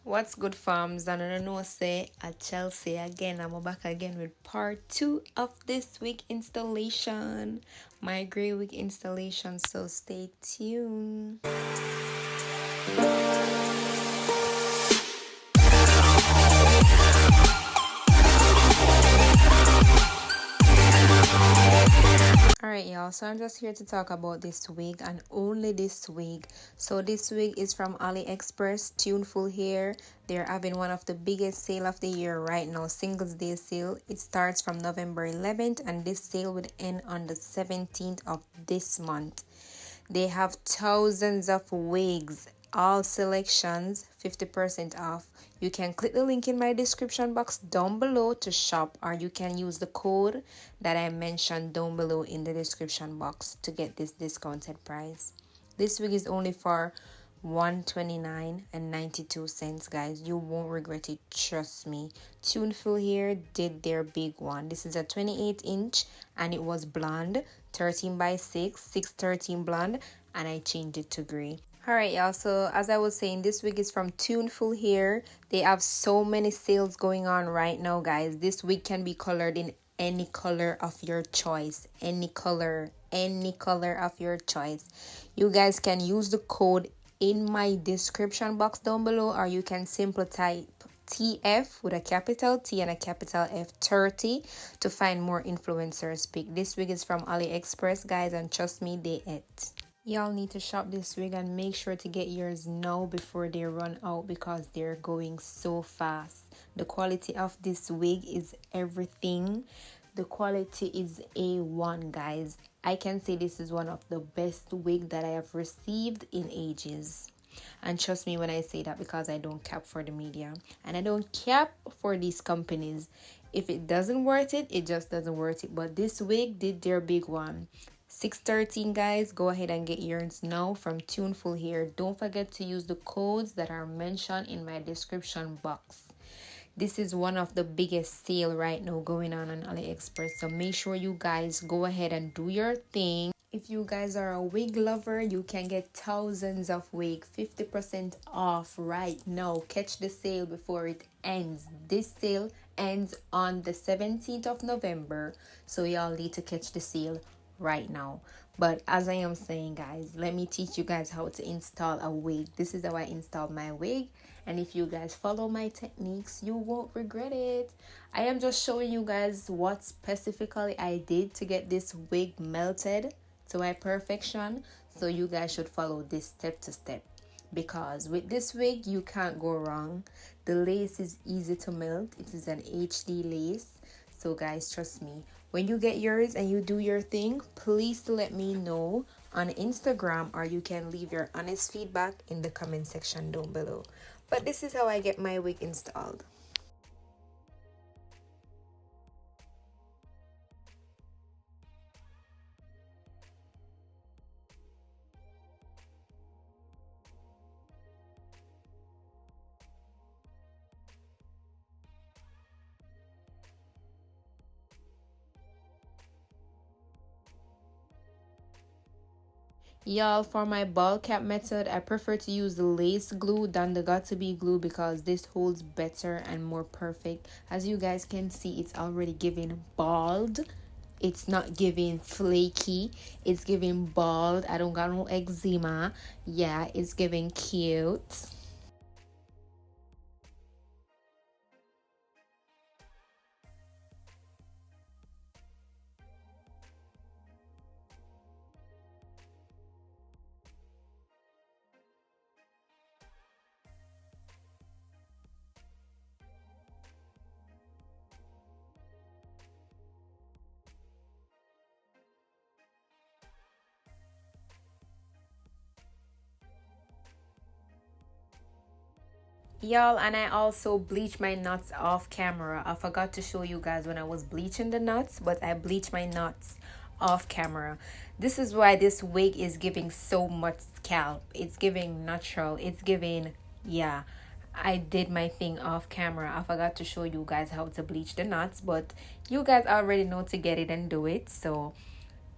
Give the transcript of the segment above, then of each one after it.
What's good, farms? And I know say at Chelsea again. I'm back again with part 2 of this wig installation, my grey wig installation. So stay tuned. Alright, y'all, so I'm just here to talk about this wig and only this wig. So this wig is from AliExpress Tuneful Hair. They're having one of the biggest sale of the year right now, Singles Day sale. It starts from November 11th and this sale would end on the 17th of this month. They have thousands of wigs, all selections 50% off. You can click the link in my description box down below to shop, or you can use the code that I mentioned down below in the description box to get this discounted price. This wig is only for $129.92, guys. You won't regret it, trust me. Tuneful Hair did their big one. This is a 28-inch and it was blonde, 13x6, 613 blonde, and I changed it to gray. Alright, y'all, so as I was saying, this wig is from Tuneful Hair. They have so many sales going on right now, guys. This wig can be colored in any color of your choice. Any color of your choice. You guys can use the code in my description box down below, or you can simply type TF with a capital T and a capital F 30 to find more influencers pick. This wig is from AliExpress, guys, and trust me, they it. Y'all need to shop this wig and make sure to get yours now before they run out because they're going so fast. The quality of this wig is everything. The quality is A1, guys. I can say this is one of the best wig that I have received in ages. And trust me when I say that, because I don't cap for the media and I don't cap for these companies. If it doesn't worth it, it just doesn't worth it. But this wig did their big one. 613, guys, go ahead and get yours now from Tuneful Hair. Don't forget to use the codes that are mentioned in my description box. This is one of the biggest sale right now going on AliExpress, so make sure you guys go ahead and do your thing. If you guys are a wig lover, you can get thousands of wigs 50% off right now. Catch the sale before it ends. This sale ends on the 17th of November, so y'all need to catch the sale right now. But as I am saying, guys, let me teach you guys how to install a wig. This is how I installed my wig, and if you guys follow my techniques, you won't regret it. I am just showing you guys what specifically I did to get this wig melted to my perfection, so you guys should follow this step to step, because with this wig you can't go wrong. The lace is easy to melt. It is an HD lace, so guys, trust me, when you get yours and you do your thing, please let me know on Instagram, or you can leave your honest feedback in the comment section down below. But this is how I get my wig installed. Y'all, for my ball cap method, I prefer to use the lace glue than the got to be glue because this holds better and more perfect. As you guys can see, it's already giving bald. It's not giving flaky, it's giving bald. I don't got no eczema. Yeah, it's giving cute. Y'all, and I also bleach my knots off camera. I forgot to show you guys when I was bleaching the knots, but I bleach my knots off camera. This is why this wig is giving so much scalp. It's giving natural. It's giving, yeah, I did my thing off camera. I forgot to show you guys how to bleach the knots, but you guys already know to get it and do it. So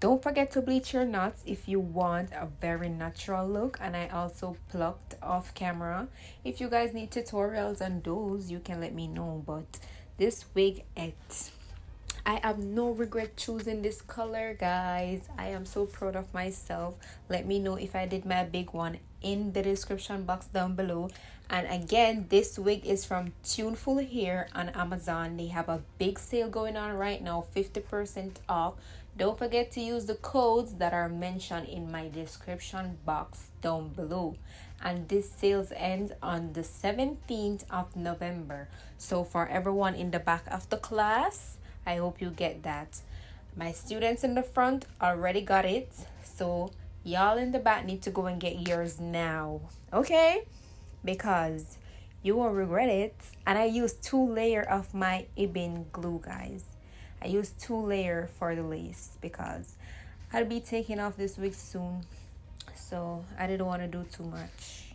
Don't forget to bleach your knots if you want a very natural look, and I also plucked off camera. If you guys need tutorials on those, you can let me know. But this wig, I have no regret choosing this color, guys. I am so proud of myself. Let me know if I did my big one in the description box down below. And again, this wig is from Tuneful Hair on Amazon. They have a big sale going on right now, 50% off. Don't forget to use the codes that are mentioned in my description box down below. And this sale ends on the 17th of November. So for everyone in the back of the class, I hope you get that. My students in the front already got it. So y'all in the back need to go and get yours now. Okay? Because you won't regret it. And I used 2 layers of my Ibn glue, guys. I used 2 layers for the lace because I'll be taking off this wig soon. So I didn't want to do too much.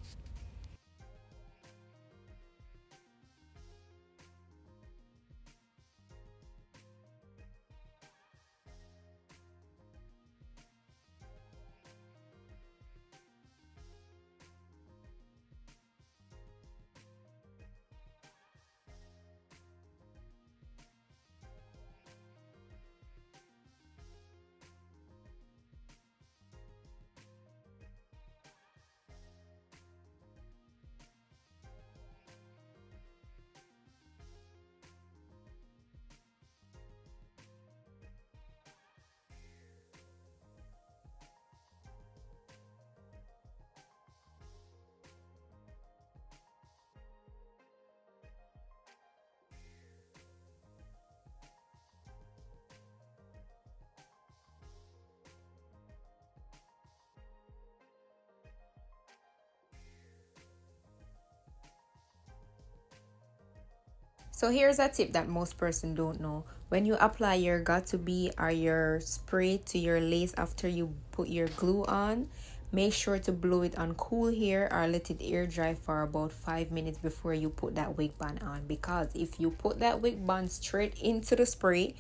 So here's a tip that most person don't know. When you apply your got2b or your spray to your lace after you put your glue on, make sure to blow it on cool hair or let it air dry for about 5 minutes before you put that wig band on. Because if you put that wig band straight into the spray,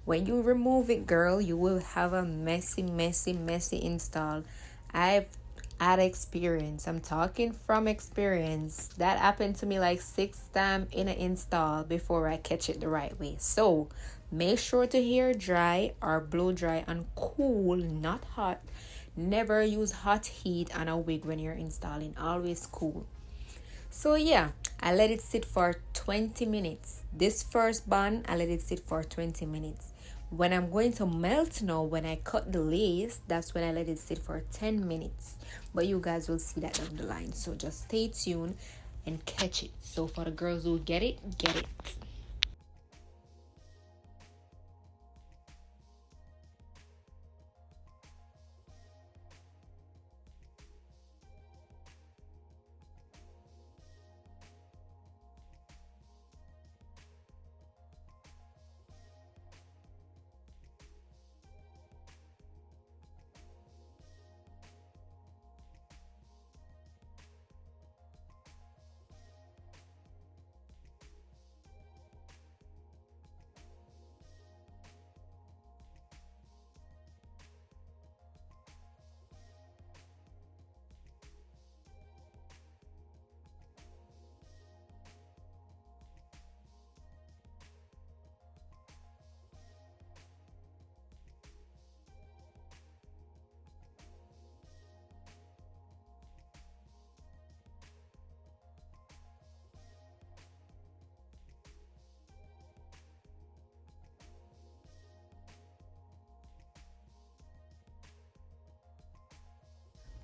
when you remove it, girl, you will have a messy install. I've had experience. I'm talking from experience. That happened to me like 6 times in an install before I catch it the right way. So make sure to hair dry or blow dry and cool, not hot. Never use hot heat on a wig when you're installing. Always cool. So yeah, I let it sit for 20 minutes. This first band, I let it sit for 20 minutes. When I'm going to melt now, when I cut the lace, that's when I let it sit for 10 minutes. But you guys will see that down the line. So just stay tuned and catch it. So for the girls who get it, get it.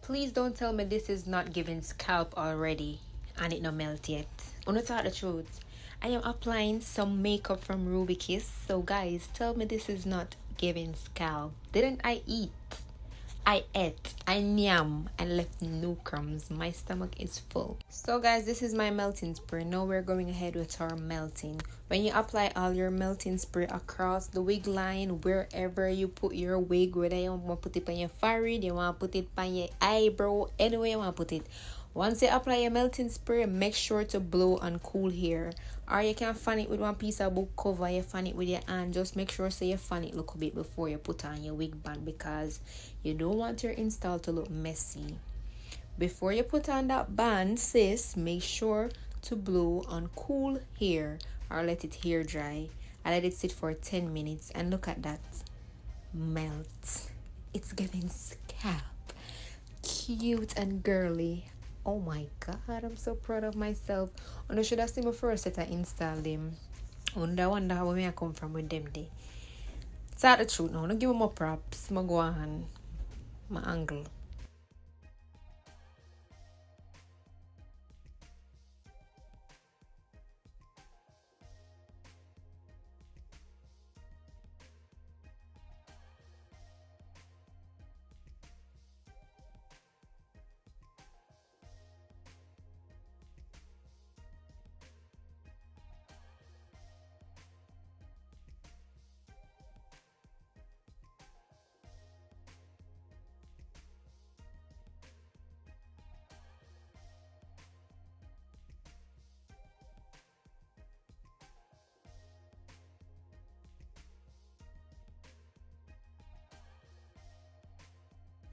Please don't tell me this is not giving scalp already and it not melt yet. I'm not tell the truth. I am applying some makeup from Ruby Kiss. So guys, tell me this is not giving scalp. Didn't I eat? I ate, I nyam, and left no crumbs. My stomach is full. So guys, this is my melting spray. Now we're going ahead with our melting. When you apply all your melting spray across the wig line, wherever you put your wig, whether you want to put it on your forehead, you want to put it on your eyebrow, anywhere you want to put it. Once you apply your melting spray, make sure to blow on cool hair. Or you can fan it with one piece of book cover, you fan it with your hand. Just make sure so you fan it look a bit before you put on your wig band, because you don't want your install to look messy. Before you put on that band, sis, make sure to blow on cool hair or let it hair dry. I let it sit for 10 minutes and look at that. Melt. It's giving scalp. Cute and girly. Oh my god, I'm so proud of myself. And I should have seen my first set I installed them. I wonder how I come from with them day. It's the truth now. Don't give me more props. I go on my angle.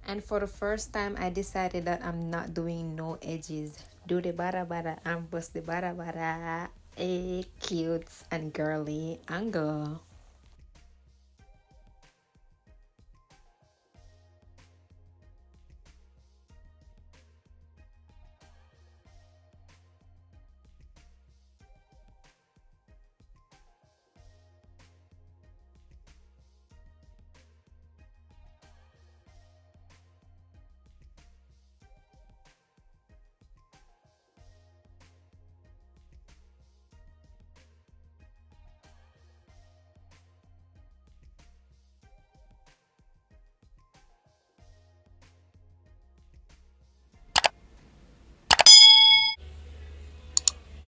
And for the first time, I decided that I'm not doing no edges. Do the bada bada and bust the bada bada. A cute and girly angle.